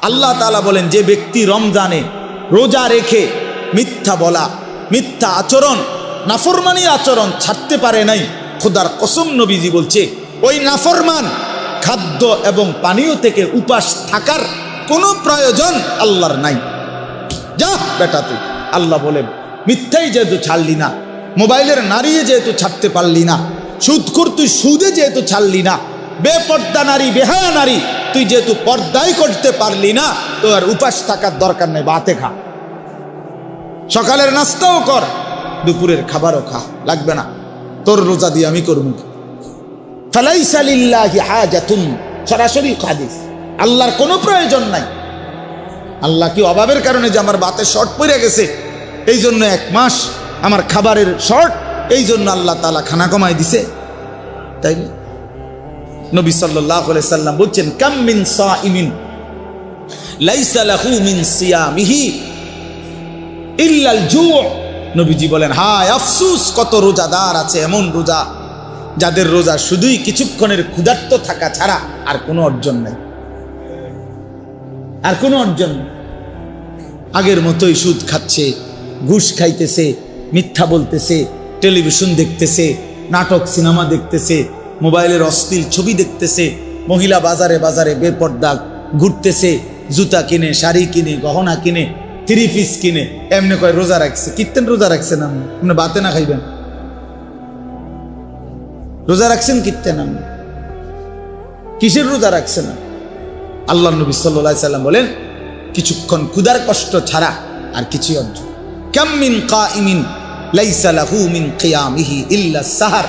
আল্লাহ তাআলা বলেন, যে ব্যক্তি রমজানে রোজা রেখে মিথ্যা বলা, মিথ্যা আচরণ, নাফরমানি আচরণ ছাড়তে পারে নাই, খোদার কসম নবীজি বলছে ওই নাফরমান খাদ্য এবং পানীয় থেকে উপাস থাকার কোনো প্রয়োজন আল্লাহর নাই। যা বেটা তুই, আল্লাহ বলেন মিথ্যাই যেহেতু ছাড়লি না, মোবাইলের নারী যেহেতু ছাড়তে পারলি না, সুদখোর তুই সুদে যেহেতু ছাড়লি না, বেপর্দা নারী, বেহায়া নারী তুই যেহেতু পর্দাই করতে পারলি না, তো আর উপাস থাকার দরকার নেই, ভাতে খা, সকালের নাস্তাও কর, দুপুরের খাবারও খা, লাগবে না, তোর রোজা দিয়ে আমি করব। ফালাইসা লিল্লাহি হাজাতুন, সরাসরি হাদিস, আল্লাহর কোনো প্রয়োজন নাই। আল্লাহ কি অভাবের কারণে যে আমার ভাতে শর্ট পড়ে গেছে এই জন্য 1 মাস আমার খাবারের শর্ট, এই জন্য আল্লাহ তাআলা খানা কমাই দিছে? তাই না? নবী সাল্লাল্লাহু আলাইহি সাল্লাম বলছেন, কাম মিন সাইমিন লাইসা লাহু মিন সিয়ামিহি ইল্লাল জু'। নবীজি বলেন, হায় আফসোস, কত রোজাদার আছে এমন রোজা যাদের রোজা শুধুই কিছুক্ষণের ক্ষুধার্ত থাকা ছাড়া আর কোনো অর্জন নাই, আর কোনো অর্জন নেই। আগের মতোই সুদ খাচ্ছে, ঘুষ খাইতেছে, মিথ্যা বলতেছে, টেলিভিশন দেখতেছে, নাটক সিনেমা দেখতেছে, মোবাইলের অশ্লীল ছবি দেখতেছে, মহিলা বাজারে বাজারে বেপর্দা ঘুরতেছে, জুতা কিনে, শাড়ি কিনে, গহনা কিনে, 3 পিস কিনে, এমনি কয় রোজা রাখছে। কিত্তেন রোজা রাখছেন আপনি? আপনি বাতে না খাইবেন? রোজা রাখছেন কিত্তেন আপনি? কিসের রোজা রাখছেন? আল্লাহ নবী সাল্লাল্লাহু আলাইহি সাল্লাম বলেন, কিছুক্ষণ ক্ষুধার কষ্ট ছাড়া আর কিছুই অর্জন। কাম মিন কাইমিন লাইসা লাহু মিন কিয়ামিহি ইল্লা সাহার।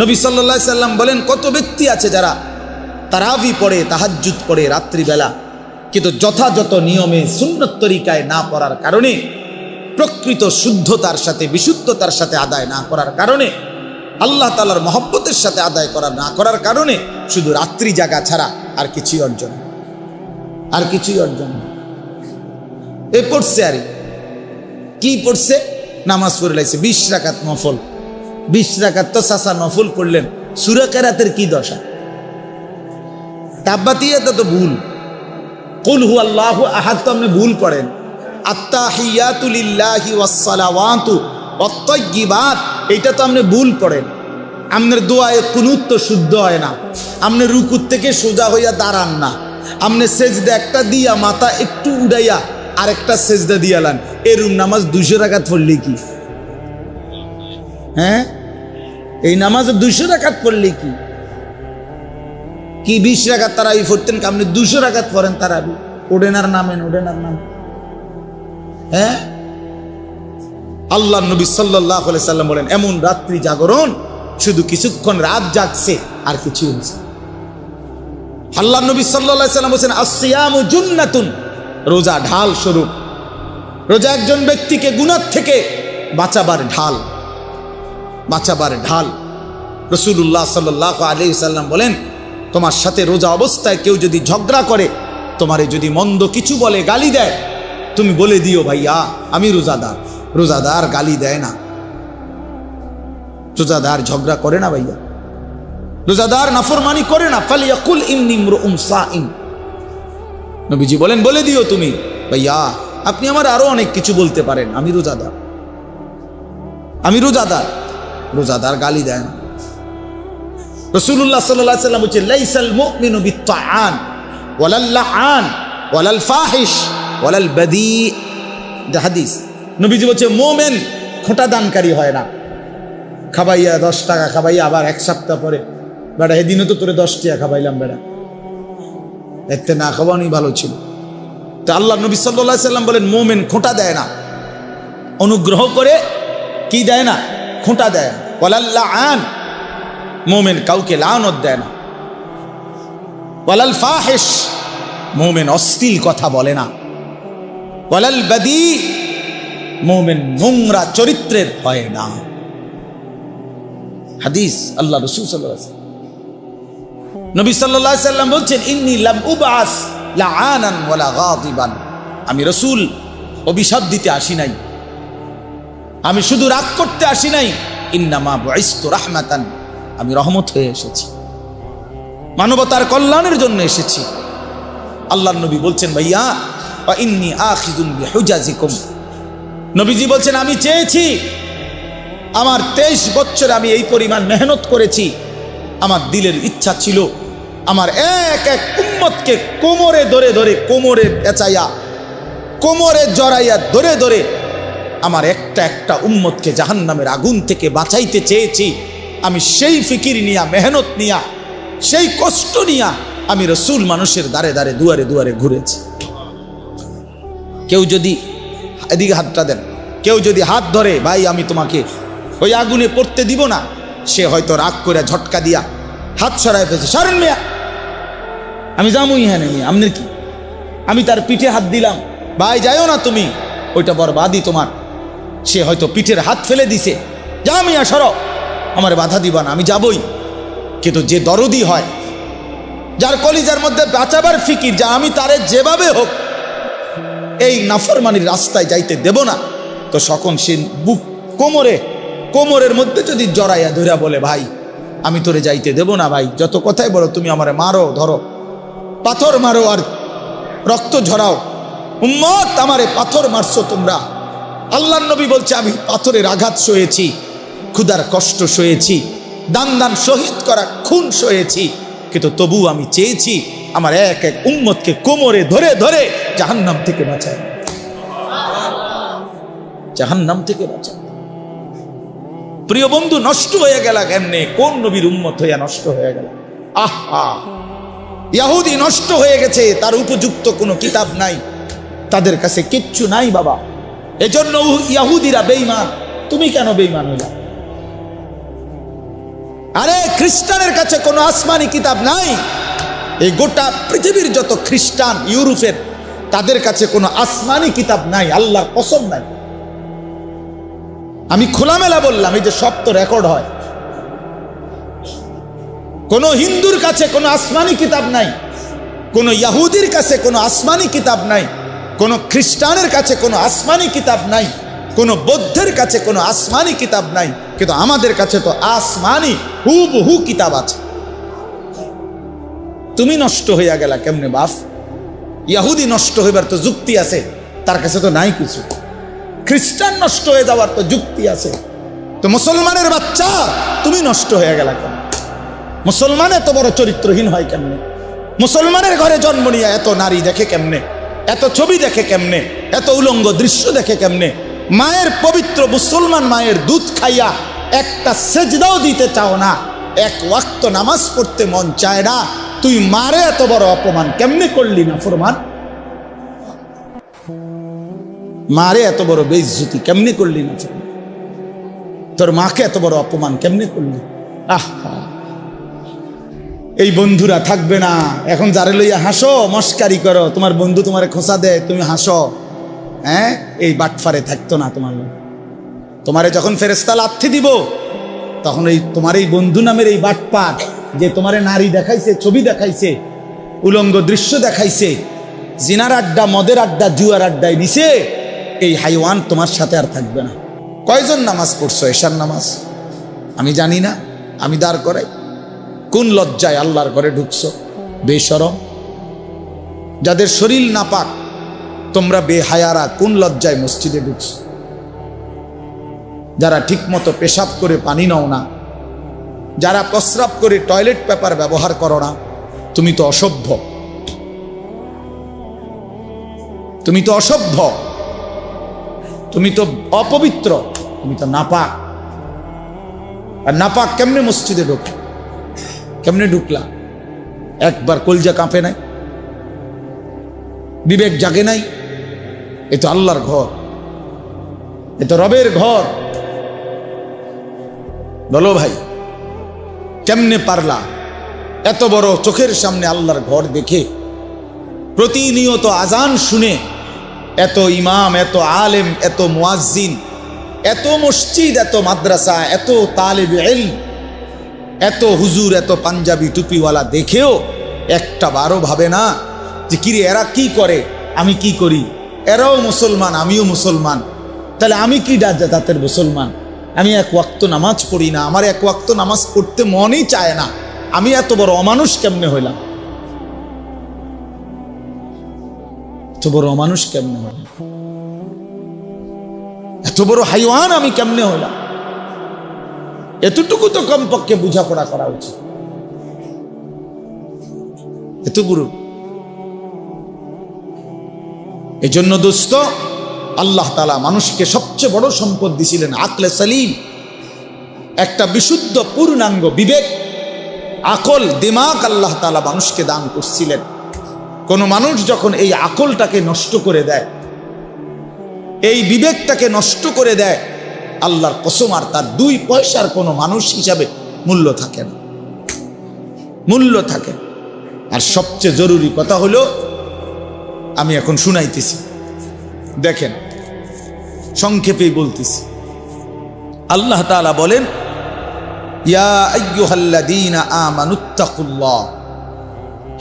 নবী সাল্লাল্লাহু আলাইহি সাল্লাম বলেন, কত ব্যক্তি আছে যারা তারাবি পড়ে, তাহাজ্জুদ পড়ে রাত্রিবেলা, কিন্তু যথাযথ নিয়মে সুন্নত তরিকায় না পড়ার কারণে, প্রকৃত শুদ্ধতার সাথে বিশুদ্ধতার সাথে আদায় না করার কারণে, আল্লাহ তাআলার মহব্বতের সাথে আদায় না করার কারণে শুধু রাত্রি জাগা ছাড়া আর কিছুই অর্জন, আর কিছুই অর্জন। এ পড়ছে, আর কি পড়ছে? নামাজ পড়ে লাইছে 20 রাকাত নফল। 20 রাকাত তো চাচা নফল পড়লেন, সূরা কেরাতের কি দশা? তাব্বাতিয়াত তো ভুল, কুল হু আল্লাহু আহাদ তো আপনি ভুল পড়েন, আত্তাহিয়াতু লিল্লাহি ওয়াস সালাওয়াতু ওয়াত তাইয়্যিবাত এইটা তো আপনি ভুল পড়েন। আপনার দোয়ায়ে কুনুত তো শুদ্ধ হয় না, আপনি রুকুর থেকে সোজা হইয়া দাঁড়ান না, আপনি সেজদা একটা দিয়া মাথা একটু উড়াইয়া আরেকটা সেজদা দিয়ালান, এরকম নামাজ 200 রাকাত পড়লে কি? হ্যাঁ, এই নামাজে 200 রাকাত পড়লে কি? কি 20 রাকাত তারাবি পড়তেন, আপনি 200 রাকাত পড়েন তারাবি? ওডেন আর নামেন, ওডেন আর নাম। হ্যাঁ, আল্লাহ নবী সাল্লাল্লাহু আলাইহি সাল্লাম বলেন, এমন রাত্রি জাগরণ শুধু কিছুক্ষণ রাত জাগছে আর কিছু হচ্ছে। আল্লাহ নবী সাল্লাল্লাহু আলাইহি সাল্লাম বলেন, আসসিয়ামু জুন্নাতুন, রোজা ঢাল স্বরূপ। রোজা একজন ব্যক্তিকে গুনাহ থেকে বাঁচাবার ঢাল, বাঁচাবার ঢাল। রাসূলুল্লাহ সাল্লাল্লাহু আলাইহি সাল্লাম বলেন, তোমার সাথে রোজা অবস্থায় কেউ যদি ঝগড়া করে, তোমারে যদি মন্দ কিছু বলে, গালি দেয়, তুমি বলে দিও, ভাইয়া আমি রোজাদার। রোজাদার গালি দেয় না, রোজাদার ঝগড়া করে না ভাইয়া, রোজাদার নাফরমানি করে না। ফালিয়াকুল ইন্নী ইমরুউন সাইম, নবীজি বলেন বলে দিও তুমি, ভাইয়া আপনি আমার আরো অনেক কিছু বলতে পারেন, আমি রোজাদার, আমি রোজাদার। রোজাদার গালি দেয় না। রাসূলুল্লাহ সাল্লাল্লাহু আলাইহি ওয়াসাল্লাম বলেন, লাইসাল মুমিনু বিত্তাআন ওয়ালাল লাআন ওয়ালাল ফাহিশ ওয়ালাল বাদী। হাদিস, নবীজি বলছে মুমিন খোঁটা দানকারী হয় না। খাবাইয়া 10 টাকা খাবাইয়া আবার 1 সপ্তাহ পরে, বেটা এদিনও তো তোরে 10 টাকা খাবাইলাম, বেটা এতে না খাওয়ানি ভালো ছিল। তো আল্লাহ নবী সাল্লাল্লাহু আলাইহি সাল্লাম বলেন, মুমিন খোঁটা দেয় না, অনুগ্রহ করে কি দেয় না? খোঁটা দেয়। ওয়ালাল লাআন, মুমিন কাউকে লানত দেয় না। ওয়ালাল ফাহিশ, মুমিন অশ্লীল কথা বলে না। ওয়ালাল বাদী, মুমিন নোংরা চরিত্রের হয় না। হাদিস আল্লাহ রাসূল সাল্লাল্লাহু আলাইহি ওয়াসাল্লাম, নবী সাল্লাল্লাহু আলাইহি ওয়াসাল্লাম বলছেন, ইন্নী লাম উবআস লাআনান ওয়ালা গাদিবান, আমি রাসূল অভিশাপ দিতে আসি নাই, আমি শুধু রাগ করতে আসি নাই। ইন্নামা বুইসতু রাহমাতান, আমি রহমত হয়ে এসেছি, মানবতার কল্যাণের জন্য এসেছি। আল্লাহর নবী বলছেন ভাইয়া ওয়া ইন্নী আখিযুন বিহুজাজিকুম, নবীজি বলছেন আমি চেয়েছি, আমার 23 বছর আমি এই পরিমাণ মেহনত করেছি, আমার দিলের ইচ্ছা ছিল আমার এক এক উম্মতকে কোমরে ধরে ধরে, কোমরে পেঁচাইয়া, কোমরে জড়াইয়া ধরে ধরে আমার একটা একটা উম্মতকে জাহান্নামের আগুন থেকে বাঁচাইতে চেয়েছি। আমি সেই ফিকির নিয়া, মেহনত নিয়া, সেই কষ্ট নিয়া আমি রসুল মানুষের দ্বারে দ্বারে, দুয়ারে দুয়ারে ঘুরেছি। কেউ যদি, এদিকে হাতটা দেন, কেউ যদি হাত ধরে ভাই আমি তোমাকে ওই আগুনে পড়তে দিব না, সে হয়তো রাগ করে ঝটকা দিয়া হাত সরাই ফেলছে, সরেন মিয়া, আমি যামই হ্যাঁ নেই আপনার কি, আমি তার পিঠে হাত দিলাম, ভাই যাইও না তুমি, ওইটা বরবাদি তোমার। সে হয়তো পিঠের হাত ফেলে দিছে, যা মিয়া সরো, আমার বাধা দিবা না, আমি যাবই। কিন্তু যে দরদি হয়, যার কলিজার মধ্যে বাঁচাবার ফিকির, যা আমি তারে যেভাবে হোক এই নাফরমানির রাস্তায় যাইতে দেব না, তো সকল সে বুক কোমরের মধ্যে যদি জড়াইয়া ধরা বলে ভাই আমি তোরে যাইতে দেব না, ভাই যত কথাই বলো, তুমি আমারে মারো, ধরো, পাথর মারো আর রক্ত ঝরাও, উম্মত আমারে পাথর মারছো তোমরা। আল্লাহর নবী বলছে আমি পাথরের আঘাত সয়েছি, ক্ষুধার কষ্ট সয়েছি, দান দান শহীদ করা খুন সয়েছি, কিন্তু তবু আমি চেয়েছি আমার এক এক উম্মতকে কোমরে ধরে ধরে জাহান্নাম থেকে বাঁচায়, জাহান্নাম থেকে বাঁচায়। প্রিয় বন্ধু, নষ্ট হয়ে গেল কেমনে? কোন নবীর উম্মত হইয়া নষ্ট হয়ে গেল? আহা, ইহুদি নষ্ট হয়ে গেছে, তার উপযুক্ত কোনো কিতাব নাই, তাদের কাছে কিচ্ছু নাই বাবা। এজন্য ইহুদিরা বেঈমান। তুমি কেন বেঈমান হইলা? আরে খ্রিস্টানের কাছে কোনো আসমানি কিতাব নাই। এই গোটা পৃথিবীর যত খ্রিস্টান ইউরোপের, তাদের কাছে কোনো আসমানি কিতাব নাই, আল্লাহর কসম নাই। আমি খোলামেলা বললাম, এই যে সব তো রেকর্ড হয়। কোন হিন্দুর কাছে কোনো আসমানি কিতাব নাই, কোন ইহুদির কাছে কোনো আসমানি কিতাব নাই, কোন খ্রিস্টানের কাছে কোনো আসমানি কিতাব নাই, কোন বৌদ্ধের কাছে কোনো আসমানি কিতাব নাই, কিন্তু আমাদের কাছে তো আসমানি হুবহু কিতাব আছে। তুমি নষ্ট হইয়া গেলা কেমনে বাপ? ইহুদি নষ্ট হইবার তো যুক্তি আছে, তার কাছে তো নাই কিছু। খ্রিস্টান নষ্ট হয়ে যাওয়ার তো যুক্তি আছে, তো মুসলমানের বাচ্চা তুমি নষ্ট হয়ে গেলা কেন? মুসলমান এত বড় চরিত্রহীন হয় কেমনে? মুসলমানের ঘরে জন্ম নিয়ে এত নারী দেখে কেমনে? এত ছবি দেখে কেমনে? এত উলঙ্গ দৃশ্য দেখে কেমনে? মায়ের পবিত্র মুসলমান মায়ের দুধ খাইয়া একটা সেজদাও দিতে চাও না, এক ওয়াক্ত নামাজ পড়তে মন চায় না, তুই মারে এত বড় অপমান কেমনে করলি না ফরমান? মারে এত বড় বেইজ্জতি কেমনে করলি না? তোর মাকে এত বড় অপমান কেমনে করলি? আহা, এই বন্ধুরা থাকবে না। এখন যারে লইয়া হাসো, মস্কারি করো, তোমার বন্ধু তোমারে খোঁচা দেয়, তুমি হাসো, হ্যাঁ, এই বাটফারে থাকতো না তোমার। তোমারে যখন ফেরেশতা লাথি দিব, তখন এই তোমার এই বন্ধু নামের এই বাটপার, যে তোমারে নারী দেখাইছে, ছবি দেখাইছে, উলঙ্গ দৃশ্য দেখাইছে, জিনার আড্ডা, মদের আড্ডা, জুয়ার আড্ডায় নিছে, এই হাইওয়ান তোমার সাথে আর থাকবে না। কয়জন নামাজ পড়ছো এশার নামাজ? আমি জানি না, আমি দাঁড় করাই। কোন লজ্জায় আল্লাহর ঘরে ঢুকছো? বেশরম। যাদের শরীর নাপাক, তোমরা বেহায়ারা, কোন লজ্জায় মসজিদে ঢুকছো? যারা ঠিক মতো পেশাব করে পানি নাও না, যারা প্রস্রাব করে টয়লেট পেপার ব্যবহার করো না, তুমি তো অসভ্য, তুমি তো অসভ্য, তুমি তো অপবিত্র, তুমি তো নাপাক। আর নাপাক কেমনে মসজিদে ঢুক? কেমনে ঢুকলা? একবার কলজা কাঁপে নাই? বিবেক জাগে নাই? এ তো আল্লাহর ঘর, এ তো রবের ঘর। বলো ভাই, কেমনে পারলা এত বড় চোখের সামনে আল্লাহর ঘর দেখে, প্রতিনিয়ত আজান শুনে, এত ইমাম, এত আলেম, এত মুয়াজ্জিন, এত মসজিদ, এত মাদ্রাসা, এত তালিব ইলম, এত হুজুর, এত পাঞ্জাবি টুপিওয়ালা দেখেও একটা বারও ভাবে না যে কিরে এরা কি করে, আমি কি করি? এরাও মুসলমান, আমিও মুসলমান, তাহলে আমি কি জাতের মুসলমান? আমি এক ওয়াক্ত নামাজ পড়ি না, আমার এক ওয়াক্ত নামাজ পড়তে মনই চায় না, আমি এত বড় অমানুষ কেমনে হইলাম? এত বড় অমানুষ কেমনে হলাম, এত বড় হাইওয়ান আমি কেমনে হলাম? এতটুকু তো কমপক্ষে বোঝাপড়া করা উচিত। এত বড়। এজন্য দোস্ত, আল্লাহ তাআলা মানুষকে সবচেয়ে বড় সম্পদ দিছিলেন আকলে সালিম, একটা বিশুদ্ধ পূর্ণাঙ্গ বিবেক, আকল, দিমাগ আল্লাহ তাআলা মানুষকে দান করছিলেন। কোন মানুষ যখন এই আকলটাকে নষ্ট করে দেয়, এই বিবেকটাকে নষ্ট করে দেয়, আল্লাহর কসম আর তার 2 পয়সার কোনো মানুষ হিসাবে মূল্য থাকে না, মূল্য থাকে। আর সবচেয়ে জরুরি কথা হলো, আমি এখন শুনাইতেছি, দেখেন সংক্ষেপেই বলতেছি। আল্লাহ তাআলা বলেন, ইয়া আইয়ুহাল্লাযীনা আমানুত্তাকুল্লাহ,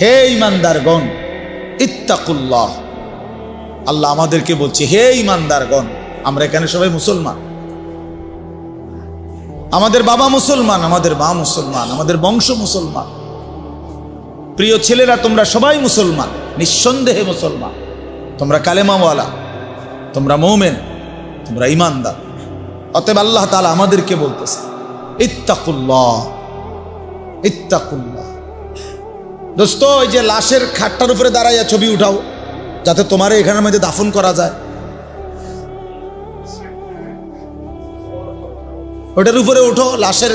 হে ঈমানদারগণ, ইত্তাকুল্লাহ। আল্লাহ আমাদেরকে বলছে, হে ঈমানদারগণ। আমরা এখানে সবাই মুসলমান, আমাদের বাবা মুসলমান, আমাদের মা মুসলমান, আমাদের বংশ মুসলমান। প্রিয় ছেলেরা, তোমরা সবাই মুসলমান, নিঃসন্দেহে মুসলমান। তোমরা কালেমাওয়ালা, তোমরা মুমিন, তোমরা ঈমানদার। অতএব আল্লাহ তাআলা আমাদেরকে বলতেছে, ইত্তাকুল্লাহ, ইত্তাকুল্লাহ। দোস্ত, ওই যে লাশের খাটটার উপরে দাঁড়াইয়া ছবি উঠাও, যাতে তোমার এখানের মধ্যে দাফন করা যায়, ওটার উপরে ওঠো, লাশের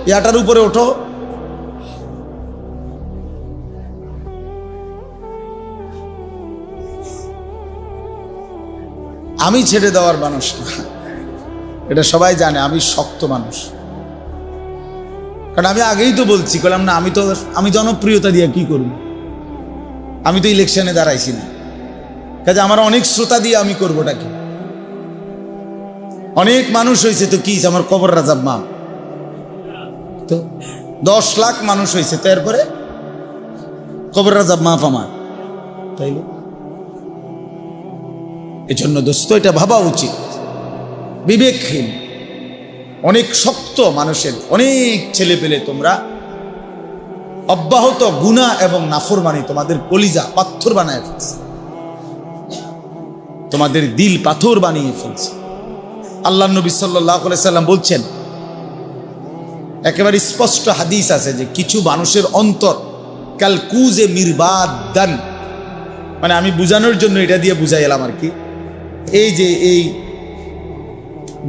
ইয়াটার উপরে ওঠো। আমি ছেড়ে দেওয়ার মানুষ না, এটা সবাই জানে। আমি শক্ত মানুষ, কারণ আমি আগেই তো বলছি, বললাম না আমি জনপ্রিয়তা দিয়ে কি করব? আমি তো ইলেকশনে দাঁড়াইছি না, কাজে আমার অনেক শ্রোতা দিয়ে আমি করবোটা কি? অনেক মানুষ হয়েছে তো কি, আমার কবর রাজাব মা তো 10 লাখ মানুষ হয়েছে, তো এরপরে কবর রাজাব মাফ আমার, তাইলে এজন্য দোস্ত এটা ভাবা উচিত। বিবেকহীন অনেক শক্ত মানুষের অনেক ছেলে পেলে তোমরা অব্যাহত গুনাহ এবং নাফরমানি তোমাদের কলিজা পাথর বানায় ফেলছে, তোমাদের দিল পাথর বানিয়ে ফেলছে। আল্লাহ নবী সাল্লাল্লাহু আলাইহি সাল্লাম বলছেন, একেবারে স্পষ্ট হাদিস আছে যে কিছু মানুষের অন্তর কালকুজে মিরবাদান, মানে আমি বুঝানোর জন্য এটা দিয়ে বুঝাই এলাম আর কি। এই যে এই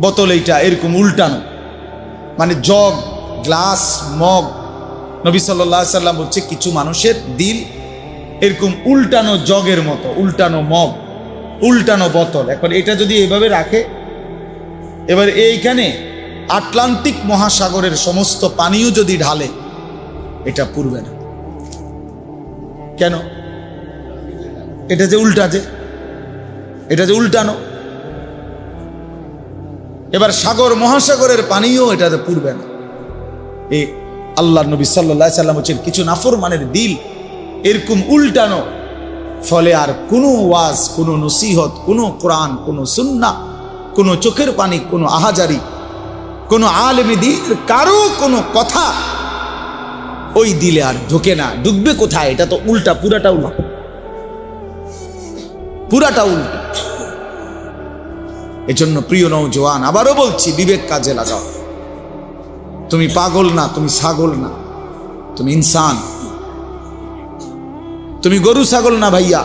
বোতল এইটা এরকম উল্টানো, মানে জগ, গ্লাস, মগ। নবী সাল্লাল্লাহু আলাইহি সাল্লাম বলছে কিছু মানুষের দিল এরকম উল্টানো জগের মতো, উল্টানো মগ, উল্টানো বোতল। এখন এটা যদি এইভাবে রাখে, এবার এইখানে আটলান্টিক মহাসাগরের সমস্ত পানিও যদি ঢালে, এটা পুরবে না। কেন? এটা যে উল্টা, এটা যে উল্টানো। এবার সাগর মহাসাগরের পানিও এটাতে পুরবে না। এই আল্লাহ নবী সাল্লাল্লাহু আলাইহি সাল্লাম বলছেন কিছু নাফরমানের দিল এরকম উল্টানো, ফলে আর কোনো ওয়াজ, কোনো নসিহত, কোনো কোরআন, কোনো সুন্নাহ, কোনো চোখের পানি, কোনো আহাজারি, কোনো আলেম দ্বীনের কারো কোনো কথা ওই দিলে আর ঢোকে না। ঢুকবে কোথায়? এটা তো উল্টা, পুরাটা উল্টা, পুরাটা উল্টা। এজন্য প্রিয় নওজোয়ান, আবারও বলছি, বিবেক কাজে লাগাও। তুমি পাগল না, তুমি ছাগল না, তুমি ইনসান। তুমি গরু ছাগল না ভাইয়া,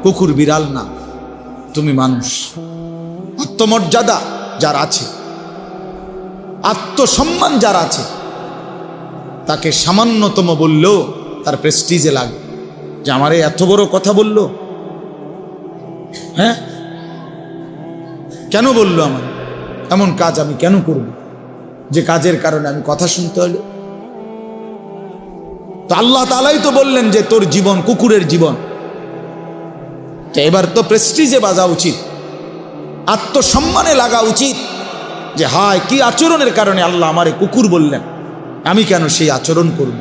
কুকুর বিড়াল না, তুমি মানুষ। আত্মমর্যাদা যার আছে, আত্মসম্মান যার আছে, তাকে সামান্যতম বললেও তার প্রেস্টিজে লাগে যে আমারে এত বড় কথা বললো। হ্যাঁ, কেন বললো? আমার এমন কাজ আমি কেন করব যে কাজের কারণে আমি কথা শুনতে হলো? তো আল্লাহ তাআলাই তো বললেন যে তোর জীবন কুকুরের জীবন। তো এবার তো প্রেস্টিজে বাজা উচিত, আত্মসম্মানে লাগা উচিত যে হায় কি আচরণের কারণে আল্লাহ আমারে কুকুর বললেন, আমি কেন সেই আচরণ করব?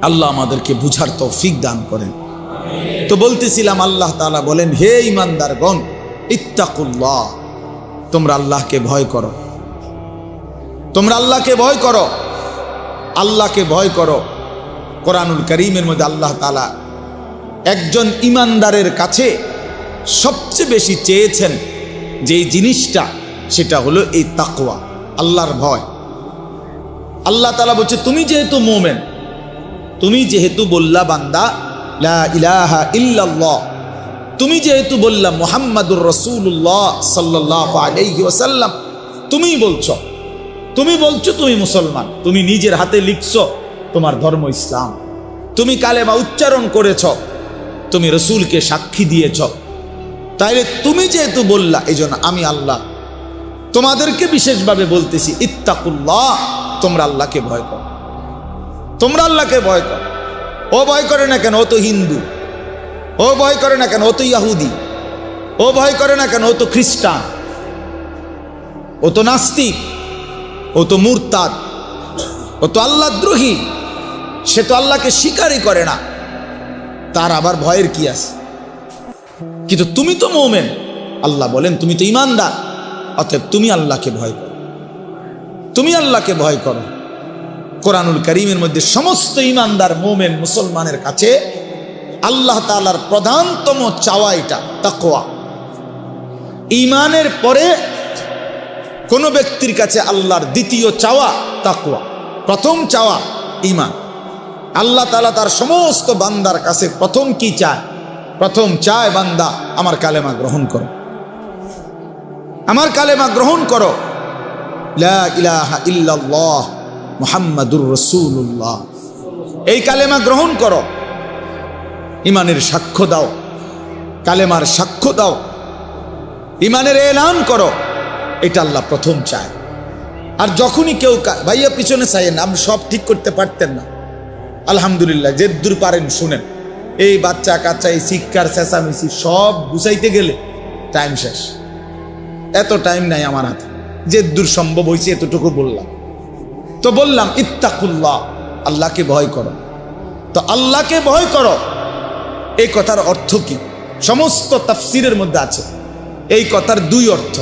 আল্লাহ আমাদেরকে বুঝার তৌফিক দান করেন। তো বলতেছিলাম, আল্লাহ তাআলা বলেন, হে ঈমানদারগণ, ইত্তাকুল্লাহ, তোমরা আল্লাহকে ভয় করো, তোমরা আল্লাহকে ভয় করো, আল্লাহকে ভয় করো। কোরআনুল কারীমের মধ্যে আল্লাহ তাআলা একজন ইমানদারের কাছে সবচেয়ে বেশি চেয়েছেন যে জিনিসটা, সেটা হলো এই তাকওয়া, আল্লাহর ভয়। আল্লাহ তাআলা বলছে, তুমি যেহেতু মুমিন, তুমি যেহেতু বললা বান্দা লা ইলাহা ইল্লাল্লাহ, তুমি যেহেতু বললা মুহাম্মাদুর রাসূলুল্লাহ সাল্লাল্লাহু আলাইহি ওয়াসাল্লাম, তুমি বলছো তুমি মুসলমান, তুমি নিজের হাতে লিখছো তোমার ধর্ম ইসলাম, তুমি কালেমা উচ্চারণ করেছ, তুমি রসুলকে সাক্ষী দিয়েছ, তাইলে তুমি যেহেতু বললা, এই জন্য আমি আল্লাহ তোমাদেরকে বিশেষভাবে বলতেছি, ইত্তাকুল্লাহ, তোমরা আল্লাহকে ভয় করো, তোমরা আল্লাহকে ভয় করো। ও ভয় করে না কেন? ও তো হিন্দু। ও ভয় করে না কেন? ও তো ইহুদি। ও ভয় করে না কেন? ও তো খ্রিস্টান, ও তো নাস্তিক, ও তো মুরতাদ, ও তো আল্লাহদ্রোহী, সে তো আল্লাহকে স্বীকারই করে না, তার আবার ভয়ের কি আছে? কিন্তু তুমি তো মুমিন, আল্লাহ বলেন তুমি তো ঈমানদার, অতএব তুমি আল্লাহকে ভয় করো, তুমি আল্লাহকে ভয় করো। কোরআনুল কারীমের মধ্যে সমস্ত ঈমানদার মুমিন মুসলমানের কাছে আল্লাহ তাআলার প্রধানতম চাওয়া এটা তাকওয়া। ঈমানের পরে কোন ব্যক্তির কাছে আল্লাহর দ্বিতীয় চাওয়া তাকওয়া, প্রথম চাওয়া ঈমান। আল্লাহ তাআলা তার সমস্ত বান্দার কাছে প্রথম কি চায়? প্রথম চায়, বান্দা আমার কালেমা গ্রহণ করো, আমার কালেমা গ্রহণ করো, লা ইলাহা ইল্লাল্লাহ মুহাম্মাদুর রাসূলুল্লাহ, এই কালেমা গ্রহণ করো, ঈমানের সাক্ষ্য দাও, কালেমার সাক্ষ্য দাও, ঈমানের এলান করো, এটা আল্লাহ প্রথম চায়। আর যখনই কেউ, ভাইয়া পিছনে চাইেন, আপনি সব ঠিক করতে পারতেন না, আলহামদুলিল্লাহ যে দূর পারেন শুনেন। এই বাচ্চা কাচ্চা, এই শিক্ষার চেঁচামেচি সব গুছাইতে গেলে টাইম শেষ, এত টাইম নাই আমার হাতে, যে দূর সম্ভব হয়েছে এতটুকু বললাম। তো বললাম ইত্তাকুল্লাহ, আল্লাহকে ভয় করো। তো আল্লাহকে ভয় করো, এই কথার অর্থ কি? সমস্ত তাফসীরের মধ্যে আছে এই কথার দুই অর্থ।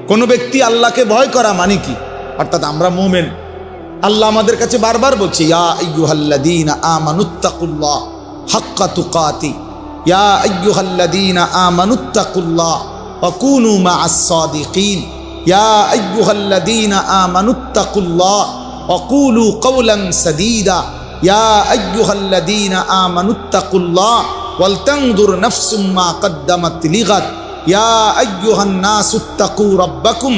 কোন ব্যক্তি আল্লাহকে ভয় করা মানে কি? অর্থাৎ আমরা মুমিন, আল্লাহ আমাদের কাছে বারবার বলছে, ইয়া আইয়ুহাল্লাযীনা আমানুত্তাকুল্লাহ হাক্কা তুকাতি, ইয়া আইয়ুহাল্লাযীনা আমানুত্তাকুল্লাহ ওয়া কুনু মা'আস সাদিকিন, ইয়া আইয়ুহাল্লাযীনা আমানুত্তাকুল্লাহ ওয়া কুলু কাওলান সাদীদা, ইয়া আইয়ুহাল্লাযীনা আমানুত্তাকুল্লাহ ওয়াল তানজুর নাফসুম মা কদ্দামাত লিগাদ, ইয়া আইয়ুহান নাসুত্তাকু রাব্বাকুম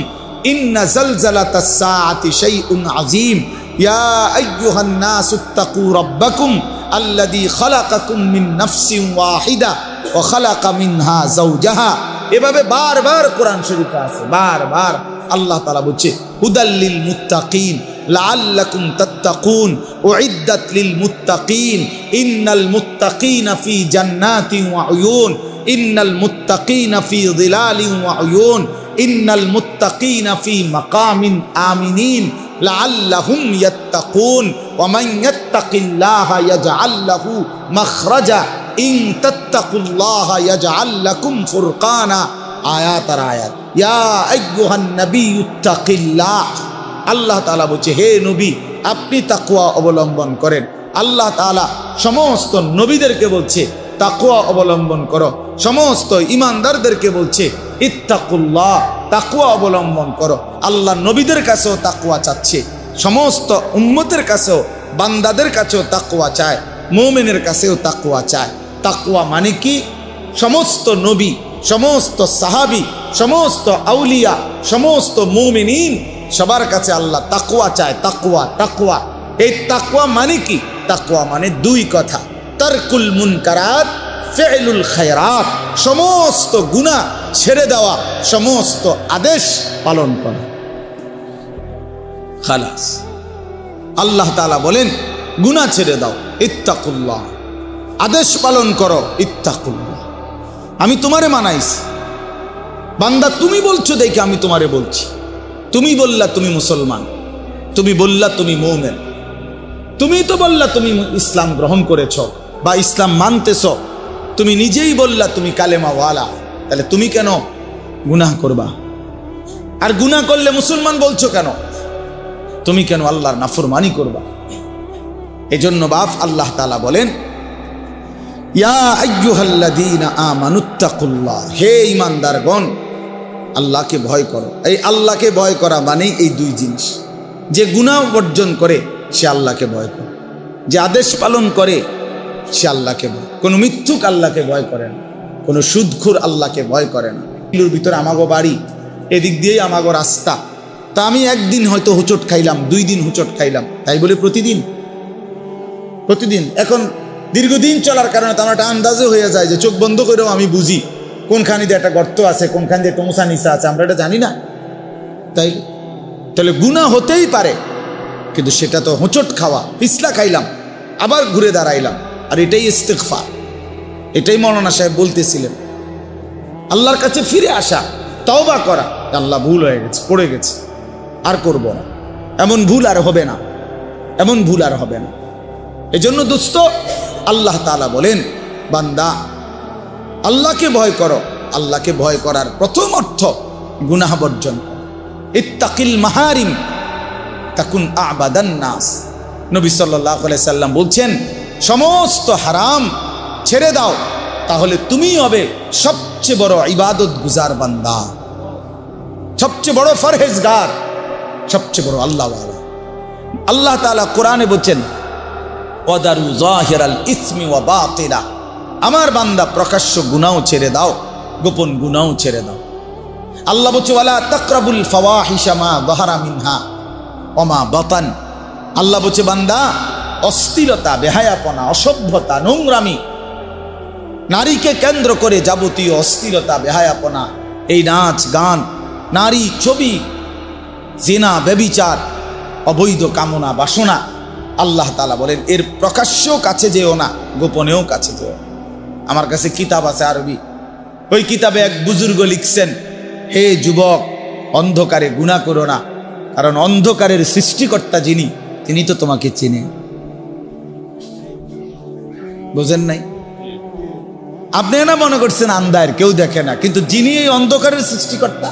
ইন্না জালজালাতাস সাআতি শাইউন আযীম, ইয়া আইয়ুহান নাসুত্তাকু রাব্বাকুম আল্লাযী খালাকাকুম মিন নাফসিন ওয়াহিদা ওয়া খালাকা মিনহা যাওজাহা। এভাবে বারবার কোরআন শরীফে আছে, বারবার আল্লাহ তাআলা বলছে হুদাল্লিল মুত্তাকিন লাআল্লাকুম তাত্তাকুন উইদ্দাত লিল মুত্তাকিন ইন্নাল মুত্তাকিনা ফি জান্নাতিন ওয়া উয়ুন ইন্নাল মুত্তাকিনা ফি যিলালিন ওয়া উয়ুন ইন্নাল মুত্তাকিনা ফি মাকামিন আমিনিন লাআল্লাহুম ইয়াত্তাকুন ওয়া মান ইয়াত্তাকিল্লাহা ইয়াজআল লাহু মাখরাজা ইন তাত্তাকুল্লাহা ইয়াজআল লাকুম ফুরকানা। আয়াত আর আয়াত। ইয়া আইয়ুহান নাবিয়্যুত্তাকিল্লাহ, আল্লাহ তাআলা বলছে হে নবী আপনি তাকওয়া অবলম্বন করেন। আল্লাহ তাআলা সমস্ত নবীদেরকে বলছে তাকওয়া অবলম্বন করো, সমস্ত ঈমানদারদেরকে বলছে ইত্তাকুল্লাহ, তাকওয়া অবলম্বন করো। আল্লাহ নবীদের কাছেও তাকওয়া চাচ্ছে, সমস্ত উম্মতের কাছেও, বান্দাদের কাছেও তাকওয়া চায়, মুমিনের কাছেও তাকওয়া চায়। তাকওয়া মানে কি? সমস্ত নবী, সমস্ত সাহাবী, সমস্ত আউলিয়া, সমস্ত মুমিনিন সবার কাছে আল্লাহ তাকওয়া চায়। তাকওয়া, তাকওয়া, এই তাকওয়া মানে কি? তাকওয়া মানে দুই কথা, তারকুল মুনকারাত ফি'লুল খায়রাত, সমস্ত গুনাহ ছেড়ে দেওয়া, সমস্ত আদেশ পালন করা। খালাস। আল্লাহ তাআলা বলেন গুনাহ ছেড়ে দাও, ইত্তাকুল্লাহ, আদেশ পালন করো, ইত্তাকুল্লাহ। আমি তোমারে মানাইছি বান্দা, তুমি বলছো দেখে আমি তোমারে বলছি। তুমি বললা তুমি মুসলমান, তুমি বললা তুমি মুমিন, তুমি তো বললা তুমি ইসলাম গ্রহণ করেছ বা ইসলাম মানতেছ, তুমি নিজেই বললা তুমি কালেমাওয়ালা, তাহলে তুমি কেন গুনাহ করবা? আর গুনাহ করলে মুসলমান বলছো কেন? তুমি কেন আল্লাহর নাফরমানি করবা? এজন্য বাপ আল্লাহ তাআলা বলেন ইয়া আইয়ুহাল্লাযীনা আমানুত্তাকুল্লাহ, হে ঈমানদারগণ আল্লাহকে ভয় করো। এই আল্লাহকে ভয় করা মানে এই দুই জিনিস। যে গুনাহ বর্জন করে সে আল্লাহকে ভয় করে, যে আদেশ পালন করে সে আল্লাহকে ভয়। কোনো মিথ্যুক আল্লাহকে ভয় করে না, কোনো সুদখোর আল্লাহকে ভয় করে না। এগুলোর ভিতরে আমাগো বাড়ি, এদিক দিয়েই আমাগো রাস্তা। তা আমি একদিন হয়তো হুচট খাইলাম, 2 দিন হুচট খাইলাম, তাই বলে প্রতিদিন? এখন দীর্ঘদিন চলার কারণে তো আমার একটা আন্দাজও হয়ে যায় যে চোখ বন্ধ করেও আমি বুঝি কোনখানে দিয়ে একটা গর্ত আছে, কোনখান দিয়ে একটা মোছা নিচা আছে, আমরা এটা জানি না। তাহলে গুনাহ হতেই পারে, কিন্তু সেটা তো হোঁচট খাওয়া, পিছলা খাইলাম আবার ঘুরে দাঁড়াইলাম। আর এটাই ইস্তিগফার, এটাই মৌলানা সাহেব বলতেছিলেন। আল্লাহর কাছে ফিরে আসা, তওবা করা, আল্লাহ ভুল হয়ে গেছে, পড়ে গেছে, আর করব না, এমন ভুল আর হবে না, এমন ভুল আর হবে না। এজন্য দোস্ত, আল্লাহ তাআলা বলেন, বান্দা আল্লাহকে ভয় করো। আল্লাহকে ভয় করার প্রথম অর্থ গুনাহ বর্জন। ইত্তাকিল মাহারিম তাকুন আবাদান নাস। নবী সাল্লাল্লাহু আলাইহি সাল্লাম বলছেন, সমস্ত হারাম ছেড়ে দাও, তাহলে তুমি হবে সবচেয়ে বড় ইবাদত গুজার বান্দা, সবচেয়ে বড় ফরহেজগার, সবচেয়ে বড় আল্লাহওয়ালা। আল্লাহ তাআলা কোরআনে বলছেন, ওয়াদারু যাহিরাল ইসমি ওয়া বাতিলা, আমার বান্দা প্রকাশ্য গুনাহ ছেড়ে দাও, গোপন গুনাহ ছেড়ে দাও। আল্লাহ বলছে, ওয়ালা তাকরাবুল ফাওয়াহিশা মা যাহারা মিনহা ওয়া মা বাতান। আল্লাহ বলছে, বান্দা অশ্লীলতা, বেহায়াপনা, অসভ্যতা, নোংরামি, নারীকে কেন্দ্র করে যাবতীয় অশ্লীলতা, বেহায়াপনা, এই নাচ গান, নারী ছবি, জিনা, ব্যভিচার, অবৈধ কামনা বাসনা, আল্লাহ তাআলা বলেন এর প্রকাশ্যেও কাছে যেও না, গোপনেও কাছে যেও। আমার কাছে কিতাব আছে আরবি, ওই কিতাবে এক বুজুর্গ লিখছেন, হে যুবক, অন্ধকারে গুনাহ করো না, কারণ অন্ধকারের সৃষ্টিকর্তা যিনি, তিনি তো তোমাকে চিনে। বুঝেন নাই? আপনি না মনে করছেন আন্ধার, কেউ দেখে না, কিন্তু যিনি এই অন্ধকারের সৃষ্টিকর্তা,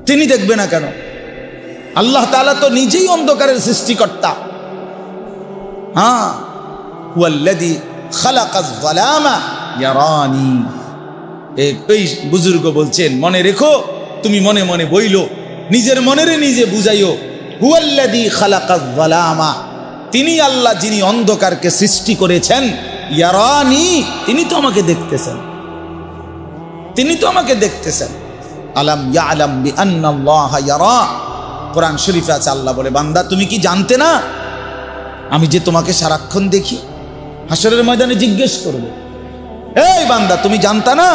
তিনি দেখবে না কেন? আল্লাহ তাআলা তো নিজেই অন্ধকারের সৃষ্টিকর্তা। হ্যাঁ, হুয়াল্লাযী খালাকাজ যালামা ইয়ারানি। এই বুজুর্গ বলছেন, মনে রেখো, তুমি মনে মনে বইলো, নিজের মনেরে নিজে বুঝাইও, হুয়াল্লাযী খালাকাজ যালামা, তিনি আল্লাহ যিনি অন্ধকারকে সৃষ্টি করেছেন, ইয়ারানি, তিনি তো আমাকে দেখতেছেন, তিনি তো আমাকে দেখতেছেন। আলাম ইয়ালাম বিআন্নাল্লাহা ইয়ারা, কোরআন শরীফে আছে, আল্লাহ বলে, বান্দা তুমি কি জানতে না আমি যে তোমাকে সারাক্ষণ দেখি? হাসরের ময়দানে জিজ্ঞেস করবে, এই বান্দা তুমি জানতা না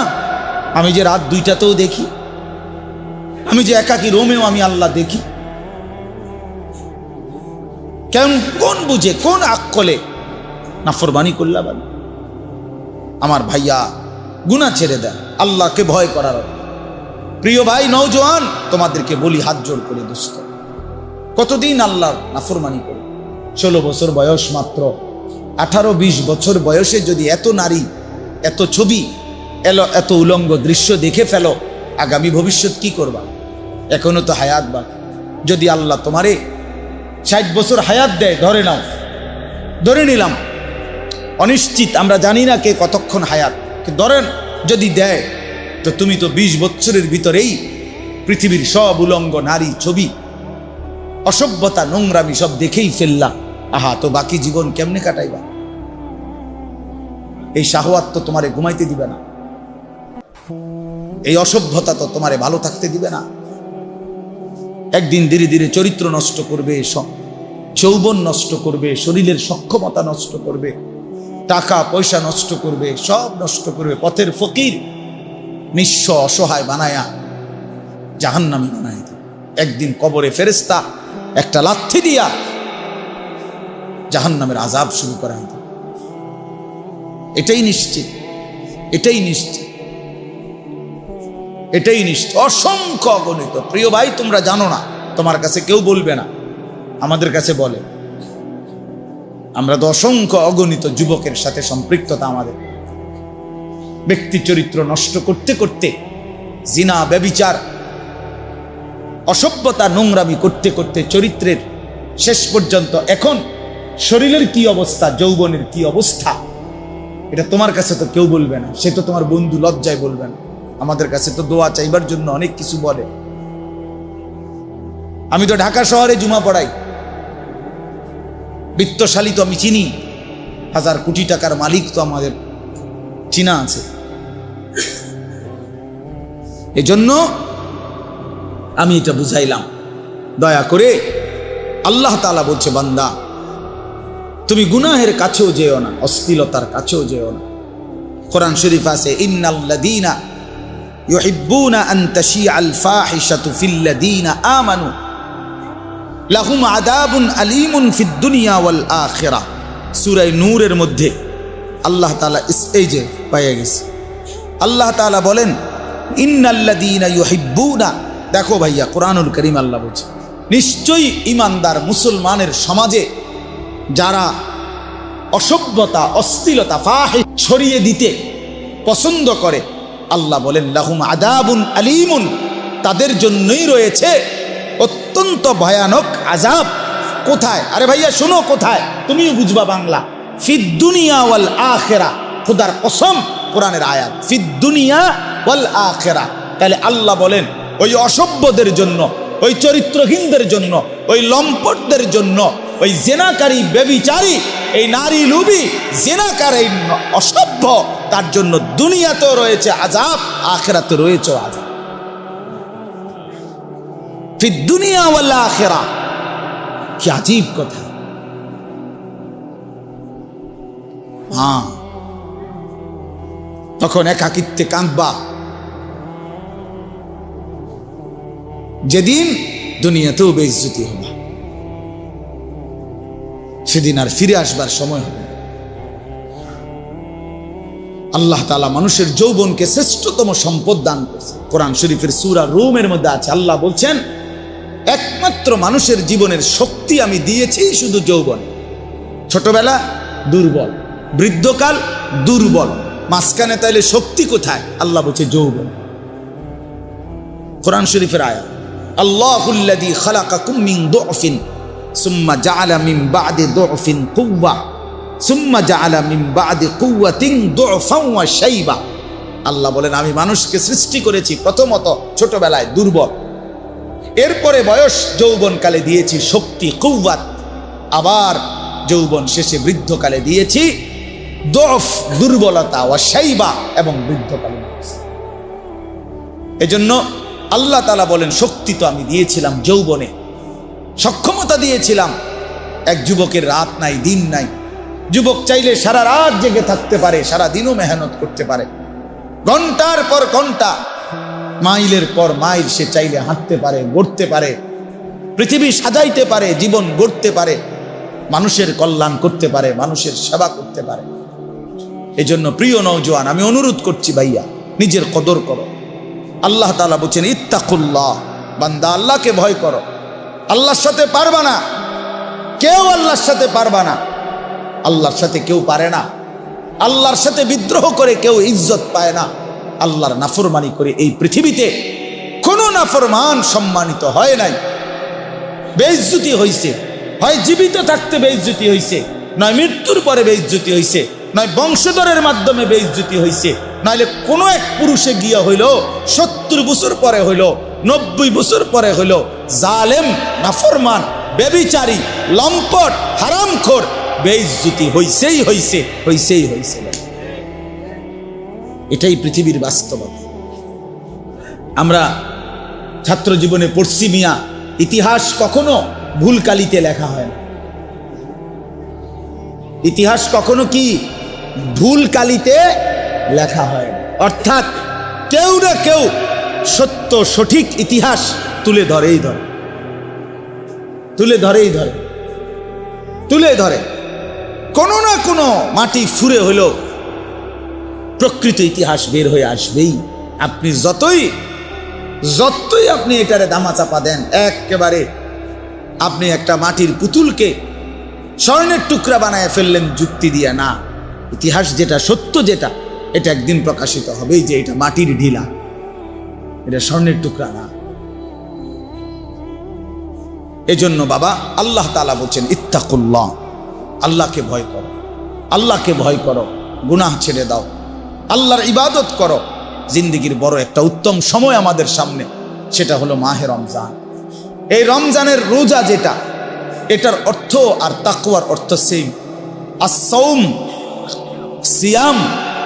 আমি যে রাত 2টাতেও দেখি, আমি যে একাকী রোমেও আমি আল্লাহ দেখি? কেন, কোন বুঝে, কোন আকলে নাফরমানি করলা? আমার ভাইয়া, গুনাহ ছেড়ে দেয়, আল্লাহকে ভয় করার। প্রিয় ভাই নওজোয়ান, তোমাদেরকে বলি হাত জোর করে, দোস্ত, কতদিন আল্লাহর নাফরমানি করে? 16 বছর বয়স মাত্র, 18-20 বছর বয়সে যদি এত নারী, এত ছবি, এত উলঙ্গ দৃশ্য দেখে ফেলো, আগামী ভবিষ্যৎ কি করবা? এখনো তো হায়াত বাকি। যদি আল্লাহ তোমারে 60 বছর হায়াত দেয়, ধরে নাও, ধরে নিলাম, অনিশ্চিত, আমরা জানি না কে কতক্ষণ হায়াত, ধরেন যদি দেয়, তো তুমি তো 20 বছরের ভিতরেই পৃথিবীর সব উলঙ্গ নারী ছবি, অসভ্যতা, নোংরামি সব দেখেই ফেললা। আহা, তো বাকি জীবন কেমনে কাটাইবা? এই শাহওয়াত তো তোমারে ঘুমাইতে দিবে না, এই অসভ্যতা তো তোমারে ভালো থাকতে দিবে না। একদিন ধীরে ধীরে চরিত্র নষ্ট করবে, যৌবন নষ্ট করবে, শরীরের সক্ষমতা নষ্ট করবে, টাকা পয়সা নষ্ট করবে, সব নষ্ট করবে। পথের ফকির, নিঃস্ব অসহায় বানায়া জাহান্নামী বানায় দিবে। একদিন কবরে ফেরেশতা একটা লাথি দিয়া জাহান্নামের আযাব শুরু করায় দিবে। এটাই নিশ্চিত, এটাই নিশ্চিত, এটাই নিশ্চিত। অসংখ্য অগণিত, প্রিয় ভাই, তোমরা জানো না, তোমার কাছে কেউ বলবে না, আমাদের কাছে বলে। আমরা তো অসংখ্য অগণিত যুবকের সাথে সম্পৃক্ততা, আমাদের ব্যক্তি চরিত্র নষ্ট করতে করতে, জিনা, ব্যভিচার, অসভ্যতা, নোংরামি করতে করতে চরিত্রের শেষ পর্যন্ত এখন শরীরের কি অবস্থা, যৌবনের কি অবস্থা, এটা তোমার কাছে তো কেউ বলবে না, সে তো তোমার বন্ধু, লজ্জায় বলবে না। আমাদের কাছে তো দোয়া চাইবার জন্য অনেক কিছু বলে। আমি তো ঢাকা শহরে জুমা পড়াই, বিত্তশালী তো আমি চিনি, 1000 কোটি টাকার মালিক তো আমাদের চিনা আছে। এজন্য আমি এটা বুঝাইলাম, দয়া করে। আল্লাহ তাআলা বলছে, বান্দা তুমি গুনাহের কাছেও যেও না, অশ্লীলতার কাছেও যেও না। কোরআন শরীফ আছে, ইন্নাল্লাযীনা ইউহিব্বুনা আন তাশিআল ফাহিশাতু ফিল্লাযীনা আমানু লাহুম আযাবুন আলীমুন ফিদ দুনিয়া ওয়াল আখিরাহ। সূরা নূরের মধ্যে আল্লাহ তাআলা এই যে পাইয়া গেছে, আল্লাহ তাআলা বলেন ইন্নাল্লাযীনা ইউহিব্বুনা। দেখো ভাইয়া, কোরআনুল কারীম আল্লাহ বলছে, নিশ্চয়ই ঈমানদার মুসলমানের সমাজে যারা অসভ্যতা, অশ্লীলতা, ফাহিশ ছড়িয়ে দিতে পছন্দ করে, আল্লাহ বলেন লাহুম আযাবুন আলীমুন, তাদের জন্যই রয়েছে অত্যন্ত ভয়ানক আযাব। কোথায়? আরে ভাইয়া শোনো, কোথায়? তুমিও বুঝবা বাংলা। ফিদ দুনিয়া ওয়াল আখিরাহ, খোদার কসম, কোরআনের আয়াত, ফিদ দুনিয়া ওয়াল আখিরাহ। তাহলে আল্লাহ বলেন ওই অসভ্যদের জন্য, ওই চরিত্রহীনদের জন্য, ওই লম্পটদের জন্য, ওই জেনাকারী, ব্যভিচারী, এই নারী লুবি, জেনাকার, এই অসভ্য, তার জন্য দুনিয়াতেও রয়েছে আযাব, আখিরাতে রয়েছে আযাব। ফিদ দুনিয়া ওয়াল আখিরাহ, কি আজীব কথা। হ্যাঁ, তখন একাকিত্বে কাঁদবা, যেদিন দুনিয়াতেও বেইজ্জতি হবে, সেদিন আর ফিরে আসবার সময় হবে। আল্লাহ তাআলা মানুষের যৌবনকে শ্রেষ্ঠতম সম্পদ দান করেছে। কোরআন শরীফের সূরা রুমের মধ্যে আছে, আল্লাহ বলছেন একমাত্র মানুষের জীবনের শক্তি আমি দিয়েছি শুধু যৌবনে। ছোটবেলা দুর্বল, বৃদ্ধকাল দুর্বল, মাঝখানে তাইলে শক্তি কোথায়? আল্লাহ বলছে যৌবন। কোরআন শরীফের আয়াত, আল্লাহুল্লাযী খালাকাকুম মিন দুফিন সুম্মা জাআলা মিন বা'দি দুফিন কুওয়া সুম্মা জাআলা মিন বা'দি কুওয়াতিন দুফান ওয়া শাইবা। আল্লাহ বলেন আমি মানুষকে সৃষ্টি করেছি প্রথমত ছোটবেলায় দুর্বল, এরপরে বয়স যৌবনকালে দিয়েছি শক্তি, কুওয়াত, আবার যৌবন শেষে বৃদ্ধকালে দিয়েছি দুফ, দুর্বলতা, ওয়া শাইবা, এবং বৃদ্ধকালে। এজন্য আল্লাহ তাআলা বলেন শক্তি তো আমি দিয়েছিলাম যৌবনে, সক্ষমতা দিয়েছিলাম। এক যুবকের রাত নাই, দিন নাই। যুবক চাইলে সারা রাত জেগে থাকতে পারে, সারা দিনও মেহনত করতে পারে, ঘন্টার পর ঘন্টা, মাইলের পর মাইল সে চাইলে হাঁটতে পারে, গড়তে পারে, পৃথিবী সাজাইতে পারে, জীবন গড়তে পারে, মানুষের কল্যাণ করতে পারে, মানুষের সেবা করতে পারে। এজন্য প্রিয় নওজোয়ান, আমি অনুরোধ করছি ভাইয়া, নিজের কদর করো। আল্লাহ তাআলা বলছেন ইত্তাকুল্লাহ, বান্দা আল্লাহকে ভয় করো। আল্লাহর সাথে পারবা না, কেউ আল্লাহর সাথে পারবা না, আল্লাহর সাথে কেউ পারে না। আল্লাহর সাথে বিদ্রোহ করে কেউ ইজ্জত পায় না। আল্লাহর নাফরমানি করে এই পৃথিবীতে কোনো নাফরমান সম্মানিত হয় নাই, বেইজ্জতি হইছে। হয় জীবিত থাকতে বেইজ্জতি হইছে, নয় মৃত্যুর পরে বেইজ্জতি হইছে, নয় বংশধরের মাধ্যমে বেইজ্জতি হইছে, নাহলে কোনো এক পুরুষে গিয়া হইল 70 বছর পরে হইল, 90 বছর পরে হইল, জালেম, নাফরমান, ব্যভিচারী, লম্পট, হারামখোর, বেইজ্জতি হইছেই হইছে, হইছেই হইছে। এটাই পৃথিবীর বাস্তবতা। আমরা ছাত্র জীবনে পড়ছি মিয়া, ইতিহাস কখনো ভুল কালিতে লেখা হয় না। ইতিহাস কখনো কি ভুল কালিতে লেখা হয় না, অর্থাৎ কেউ না কেউ সত্য সঠিক ইতিহাস তুলে ধরেই ধরে, তুলে ধরেই ধরে, তুলে ধরে। কোনো না কোনো মাটি ফুরে হলো প্রকৃত ইতিহাস বের হয়ে আসবেই। আপনি যতই যতই আপনি এটারে দামাচাপা দেন, একেবারে আপনি একটা মাটির পুতুলকে স্বর্ণের টুকরা বানায় ফেললেন যুক্তি দিয়ে, না, ইতিহাস যেটা সত্য, যেটা এটা একদিন প্রকাশিত হবেই যে এটা মাটির ঢিলা, এটা স্বর্ণের টুকরা না। এজন্য বাবা আল্লাহ তাআলা বলছেন ইত্তাকুল্লাহ, আল্লাহকে ভয় করো, আল্লাহকে ভয় করো। গুনাহ ছেড়ে দাও, আল্লাহর ইবাদত করো। জিন্দেগির বড় একটা উত্তম সময় আমাদের সামনে, সেটা হলো মাহে রমজান। এই রমজানের রোজা যেটা, এটার অর্থ আর তাকওয়ার অর্থ সেম। আস-সাওম, সিয়াম,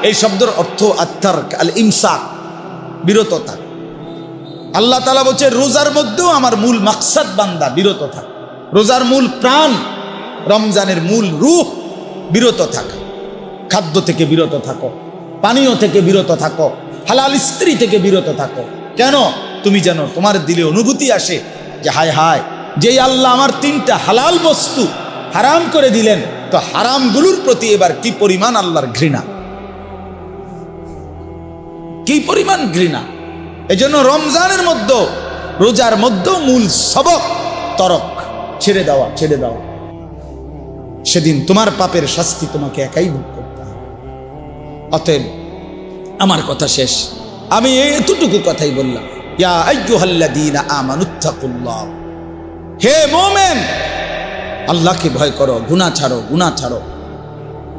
এই শব্দের অর্থ আত-তারক, আল-ইমসাক, বিরত থাক। আল্লাহ তাআলা বলছে রোজার মধ্যেও আমার মূল মাকসাদ বান্দা বিরত থাক। রোজার মূল প্রাণ, রমজানের মূল রূহ বিরত থাকা। খাদ্য থেকে বিরত থাকো, পানীয় থেকে বিরত থাকো, হালাল স্ত্রী থেকে বিরত থাকো। কেন? তুমি যেন তোমার দিলে অনুভূতি আসে যে হায় হায়, যেই আল্লাহ আমার 3টা হালাল বস্তু হারাম করে দিলেন, তো হারামগুলোর প্রতি এবার কি পরিমাণ আল্লাহর ঘৃণা, কি পরিমাণ ঘৃণা। এজন্য রমজানের মধ্যে, রোজার মধ্যে মূল সবক তরক, ছেড়ে দেওয়া, ছেড়ে দেওয়া। সেদিন তোমার পাপের শাস্তি তোমাকে একাই ভোগ করতে হবে। অতএব আমার কথা শেষ, আমি এতটুকু কথাই বললাম, ইয়া আইয়ুহাল্লাযীনা আমানুত্তাকুল্লাহ, হে মুমিন, আল্লাহকে ভয় করো, গুনাহ ছাড়ো, গুনাহ ছাড়ো,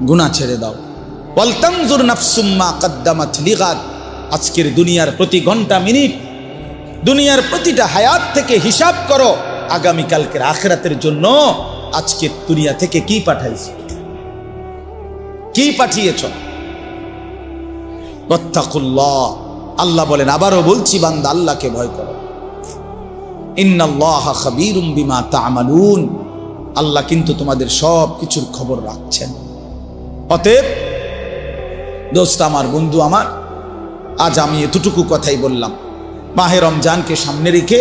গুনাহ ছেড়ে দাও। ওয়াল তানজুর নাফসুম মা কদ্দামাত লিগাদ, আজকের দুনিয়ার প্রতি ঘন্টা মিনিট, দুনিয়ার প্রতিটা হায়াত থেকে হিসাব করো আগামীকালকের আখিরাতের জন্য আজকের দুনিয়া থেকে কি পাঠাইছো, কি পাঠিয়েছ। ওয়াত্তাকুল্লাহ, আল্লাহ বলেন, আবারও বলছি বান্দা আল্লাহকে ভয় করো। ইন্নাল্লাহা খাবীরুম বিমা তা'মালুন, আল্লাহ কিন্তু তোমাদের সব কিছুর খবর রাখছেন। অতএব দোস্ত আমার, বন্ধু আমার, আজ আমি এতটুকু কথাই বললাম। মাহে রমজানকে সামনে রেখে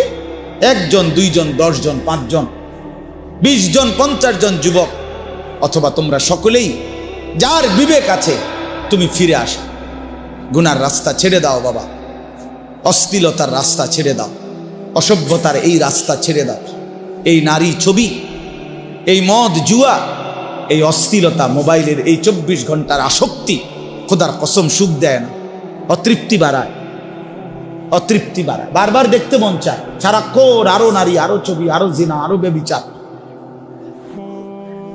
1 জন, 2 জন, 10 জন, 5 জন, 20 জন, 50 জন যুবক, অথবা তোমরা সকলেই যার বিবেক আছে, তুমি ফিরে আসো, গুনার রাস্তা ছেড়ে দাও বাবা, অশ্লীলতার রাস্তা ছেড়ে দাও, অসভ্যতার এই রাস্তা ছেড়ে দাও। এই নারী ছবি, এই মদ জুয়া, এই অশ্লীলতা, মোবাইলের এই 24 ঘন্টার আসক্তি খোদার কসম সুখ দেয় না, অতৃপ্তি বাড়ায়, অতৃপ্তি বাড়ায়। বারবার দেখতে মন চায়, সারাক্ষণ আরো নারী, আরো ছবি, আরো জিনা, আরো বেবিচার।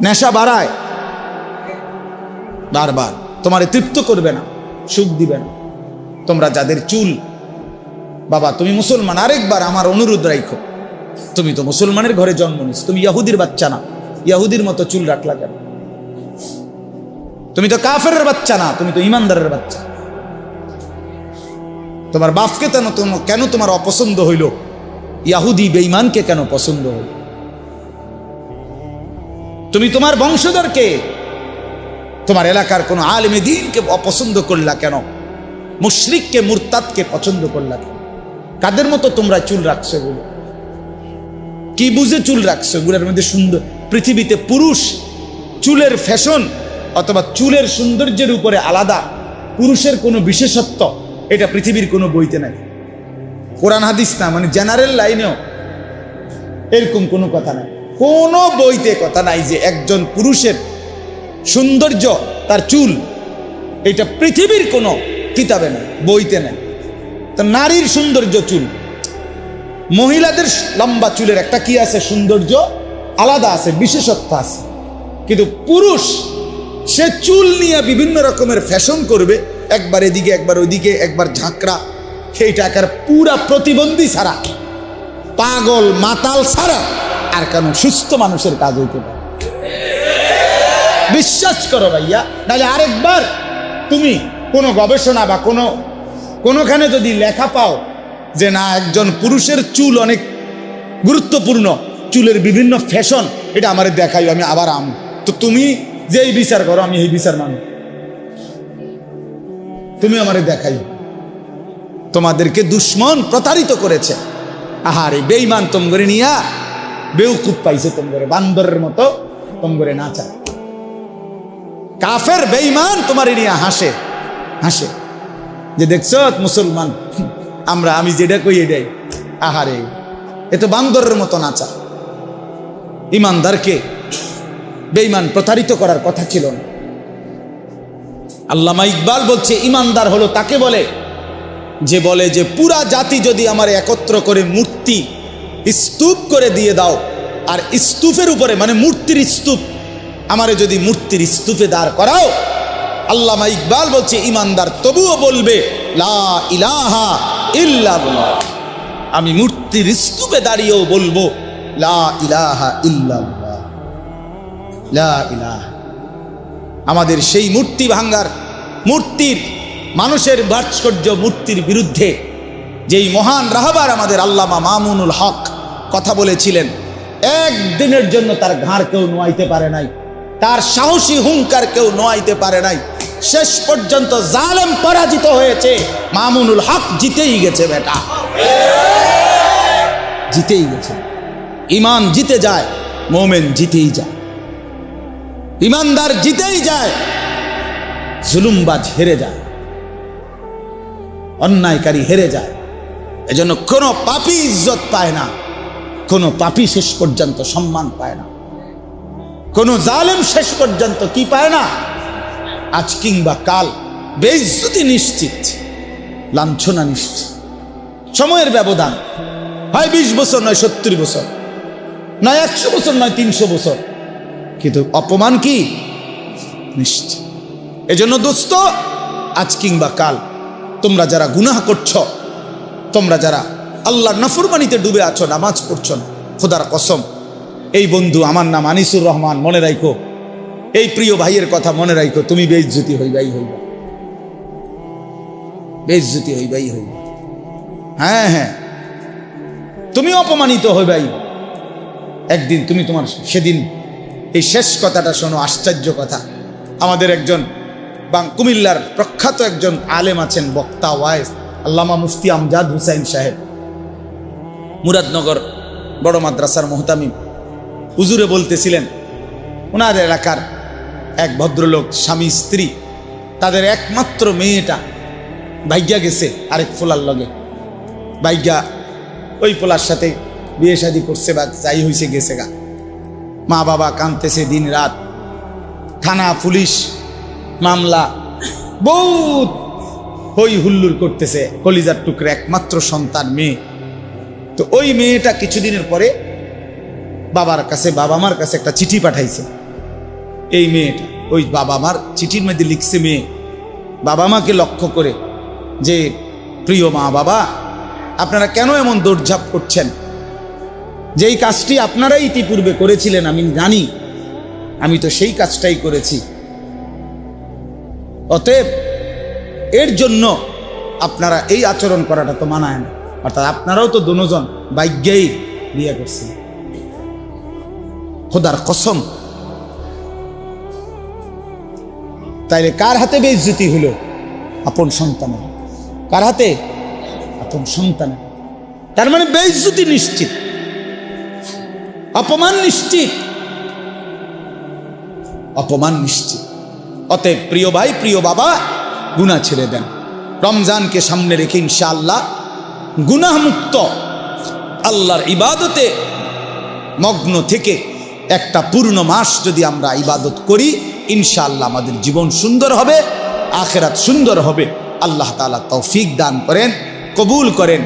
নেশা বাড়ায়, বারবার তোমারে তৃপ্ত করবে না, সুখ দিবে না। তোমরা যাদের চুল, বাবা তুমি মুসলমান, আরেকবার আমার অনুরোধ রাখো, তুমি তো মুসলমানের ঘরে জন্ম নিস, তুমি ইহুদির বাচ্চা না, ইহুদির মতো চুল রাখলা কেন? তুমি তো কাফেরের বাচ্চা না, তুমি তো ইমানদারের বাচ্চা। তোমার বাপকে কেন তোমার অপছন্দ হইল? ইহুদি বেঈমানকে কেন পছন্দ হইল? তুমি তোমার বংশধরকে, তোমার এলাকার কোন আলেমে দ্বীনকে অপছন্দ করলা কেন? মুশরিককে, মুরতাদকে পছন্দ করলা কেন? কাদের মতো তোমরা চুল রাখছো? বলো, কি বুঝে চুল রাখছো? গুলোর মধ্যে সুন্দর, পৃথিবীতে পুরুষ চুলের ফ্যাশন অথবা চুলের সৌন্দর্যের উপরে আলাদা পুরুষের কোনো বিশেষত্ব, এটা পৃথিবীর কোনো বইতে নাই। কোরআন হাদিস না, মানে জেনারেল লাইনেও এরকম কোনো কথা নাই, কোনো বইতে কথা নাই যে একজন পুরুষের সৌন্দর্য তার চুল, এটা পৃথিবীর কোনো কিতাবে নাই, বইতে নাই। তো নারীর সৌন্দর্য চুল, মহিলাদের লম্বা চুলের একটা কি আছে, সৌন্দর্য আলাদা আছে, বিশেষত্ব আছে। কিন্তু পুরুষ সে চুল নিয়ে বিভিন্ন রকমের ফ্যাশন করবে, একবার এদিকে, একবার ওইদিকে, একবার ঝাঁকড়া, সেই টাকার পুরা প্রতিবন্ধী ছাড়া, পাগল মাতাল ছাড়া আর কেন সুস্থ মানুষের কাজ হইতে পারে? বিশ্বাস করো ভাইয়া, নাহলে আরেকবার তুমি কোনো গবেষণা বা কোনোখানে যদি লেখা পাও যে না একজন পুরুষের চুল অনেক গুরুত্বপূর্ণ, চুলের বিভিন্ন ফ্যাশন, এটা আমার দেখাই, আমি আবার তো তুমি যে এই বিচার করো, আমি এই বিচার মানি, তুমি আমারে দেখাই। তোমাদেরকে দুশ্মন প্রতারিত করেছে, আহারে বেঈমান তোমরে নিয়া বেউকুফ পাইছে, তোমরে বান্দরের মতো তোমরে নাচা। কাফের বেঈমান তোমারে নিয়ে হাসে হাসে, যে দেখছ মুসলমান আমি যেটা কই এটাই, আহারে এ তো বান্দরের মতো নাচা। ইমানদারকে বেঈমান প্রতারিত করার কথা ছিল না। আল্লামা ইকবাল বলছে, ইমানদার হলো তাকে বলে যে পুরা জাতি যদি আমার একত্র করে মূর্তি স্তূপ করে দিয়ে দাও, আর স্তূপের উপরে, মানে মূর্তির স্তূপ, আমারে যদি মূর্তির স্তূপে দাঁড় করাও, আল্লামা ইকবাল বলছে ইমানদার তবুও বলবে লা ইলাহা ইল্লাল্লাহ। আমি মূর্তির স্তূপে দাঁড়িয়েও বলবো লা ইলাহা ইল্লাল্লাহ, লা ইলাহা। আমাদের সেই মূর্তি ভাঙ্গার, মূর্তির, মানুষের ভাস্কর্য মূর্তির বিরুদ্ধে যেই মহান রাহবার আমাদের আল্লামা মামুনুল হক কথা বলেছিলেন, একদিনের জন্য তার ঘাড় কেউ নোয়াইতে পারে নাই, তার সাহসী হুঙ্কার কেউ নোয়াইতে পারে নাই। শেষ পর্যন্ত জালেম পরাজিত হয়েছে, মামুনুল হক জিতেই গেছে। বেটা জিতেই গেছে। ইমান জিতে যায়, মোমেন জিতেই যায়, ইমানদার জিতেই যায়, জুলুমবাজ হেরে যায়, অন্যায়কারী হেরে যায়। এজন্য কোনো পাপী ইজ্জত পায় না, কোনো পাপী শেষ পর্যন্ত সম্মান পায় না, কোনো জালেম শেষ পর্যন্ত কি পায় না, আজ কিংবা কাল বেইজ্জতি নিশ্চিত, লাঞ্ছনা নিশ্চিত। সময়ের ব্যবধান, হয় 20 বছর, নয় 70 বছর, নয় 100 বছর, নয় 300 বছর, কিন্তু অপমান কি নিশ্চিত। এজন্য দোস্ত, আজ কিংবা কাল তোমরা যারা গুনাহ করছ, তোমরা যারা আল্লাহর নাফরমানিতে ডুবে আছো, নামাজ পড়ছো না, খোদার কসম, এই বন্ধু আমার নাম আনিসুর রহমান, মনে রাখো, এই প্রিয় ভাইয়ের কথা মনে রাখো, তুমি বেইজ্জতি হইবাই হইবা, বেইজ্জতি হইবাই হইবা। হ্যাঁ হ্যাঁ, তুমি অপমানিত হইবাই একদিন। তুমি তোমার সেদিন এই শেষ কথাটা শোনো, আশ্চর্য কথা। আমাদের একজন কুমিল্লার প্রখ্যাত একজন আলেম আছেন, বক্তা, ওয়াইজ, আল্লামা মুফতি আমজাদ হুসাইন সাহেব, মুরাদনগর বড় মাদ্রাসার মুহতামিম। হুজুরে বলতেছিলেন, ওনার এলাকার এক ভদ্রলোক, স্বামী স্ত্রী, তাদের একমাত্র মেয়েটা ভাইগা গেছে আরেক ফোলার লগে, ভাইগা ওই পোলার সাথে বিয়ে শাদী করছে বা যাই হয়েছে গেছে গা। মা বাবা কাঁদতেছে দিন রাত, থানা পুলিশ মামলা, বহুত হই হুল্লুর করতেছে, কলিজার টুকরে একমাত্র সন্তান মেয়ে। তো ওই মেয়েটা কিছুদিনের পরে বাবার কাছে, বাবা মার কাছে একটা চিঠি পাঠাইছে। এই মেয়েটা ওই বাবা মার চিঠির মধ্যে লিখছে মেয়ে বাবা মাকে লক্ষ্য করে যে, প্রিয় মা বাবা, আপনারা কেন এমন দৌড়ঝাঁপ করছেন? যেই কাজটি আপনারাই ইতিপূর্বে করেছিলেন আমি জানি, আমি তো সেই কাজটাই করেছি। অতএব এর জন্য আপনারা এই আচরণ করাটা তো মানায় না। অর্থাৎ আপনারাও তো দুজন ভাগ্যেই বিয়ে করছেন। খোদার কসম, তাইলে কার হাতে বেইজ্জতি হলো? আপন সন্তানের। কার হাতে? আপন সন্তানের। তার মানে বেইজ্জতি নিশ্চিত, অপমান নিশ্চিত, অপমান নিশ্চিত। অতএব প্রিয় ভাই, প্রিয় বাবা, গুনাহ ছেড়ে দেন। রমজানকে সামনে রেখে ইনশাআল্লাহ গুনাহ মুক্ত আল্লাহর ইবাদতে মগ্ন থেকে একটা পূর্ণ মাস যদি আমরা ইবাদত করি, ইনশাআল্লাহ আমাদের জীবন সুন্দর হবে, আখিরাত সুন্দর হবে। আল্লাহ তাআলা তৌফিক দান করেন, কবুল করেন।